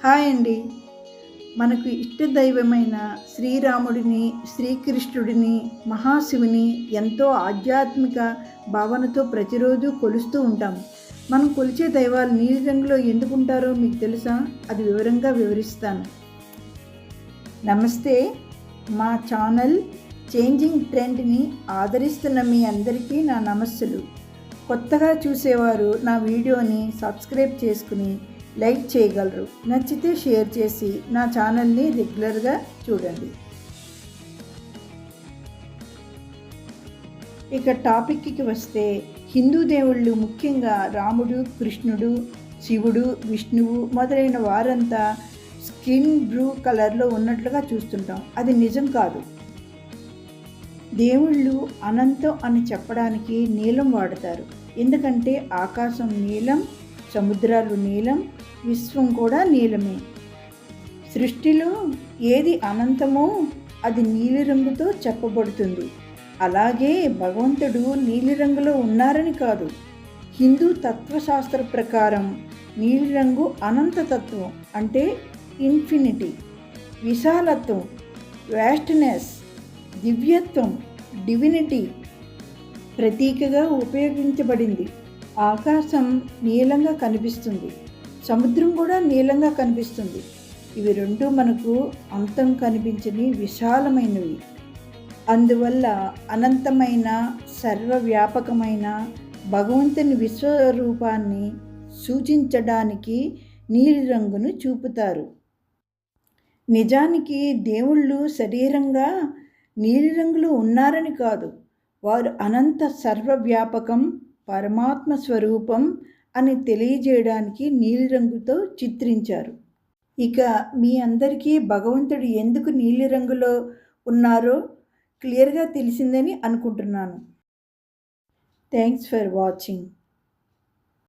Hi అండి. మనకు ఇష్టదైవమైన శ్రీరాముడిని, శ్రీకృష్ణుడిని, మహాశివుని ఎంతో ఆధ్యాత్మిక భావనతో ప్రతిరోజు కొలుస్తూ ఉంటాం. మనం కొలిచే దైవాలు నీలిరంగులో ఎందుకుంటారో మీకు తెలుసా? అది వివరంగా వివరిస్తాను. నమస్తే. మా ఛానల్ చేంజింగ్ ట్రెండ్ని ఆదరిస్తున్న మీ అందరికీ నా నమస్సులు. కొత్తగా చూసేవారు నా వీడియోని సబ్స్క్రైబ్ చేసుకుని లైక్ చేయగలరు. నచ్చితే షేర్ చేసి నా ఛానల్ని రెగ్యులర్గా చూడండి. ఇక టాపిక్కి వస్తే, హిందూ దేవుళ్ళు ముఖ్యంగా రాముడు, కృష్ణుడు, శివుడు, విష్ణువు మొదలైన వారంతా స్కిన్ బ్లూ కలర్లో ఉన్నట్లుగా చూస్తుంటాం. అది నిజం కాదు. దేవుళ్ళు అనంతం అని చెప్పడానికి నీలం వాడతారు. ఎందుకంటే ఆకాశం నీలం, సముద్రాలు నీలం, విశ్వం కూడా నీలమే. సృష్టిలో ఏది అనంతమో అది నీలిరంగుతో చెప్పబడుతుంది. అలాగే భగవంతుడు నీలిరంగులో ఉన్నారని కాదు. హిందూ తత్వశాస్త్ర ప్రకారం నీలిరంగు అనంతతత్వం అంటే ఇన్ఫినిటీ, విశాలత్వం, వాస్ట్నెస్, దివ్యత్వం, డివినిటీ ప్రతీకగా ఉపయోగించబడింది. ఆకాశం నీలంగా కనిపిస్తుంది, సముద్రం కూడా నీలంగా కనిపిస్తుంది. ఇవి రెండు మనకు అంతం కనిపించని విశాలమైనవి. అందువల్ల అనంతమైన, సర్వవ్యాపకమైన భగవంతుని విశ్వరూపాన్ని సూచించడానికి నీలిరంగును చూపుతారు. నిజానికి దేవుళ్ళు శరీరంగా నీలిరంగులో ఉన్నారని కాదు. వారు అనంత, సర్వవ్యాపకం, పరమాత్మ స్వరూపం అని తెలియజేయడానికి నీలిరంగుతో చిత్రించారు. ఇక మీ అందరికీ భగవంతుడు ఎందుకు నీలిరంగులో ఉన్నారో క్లియర్గా తెలిసిందని అనుకుంటున్నాను. Thanks for watching.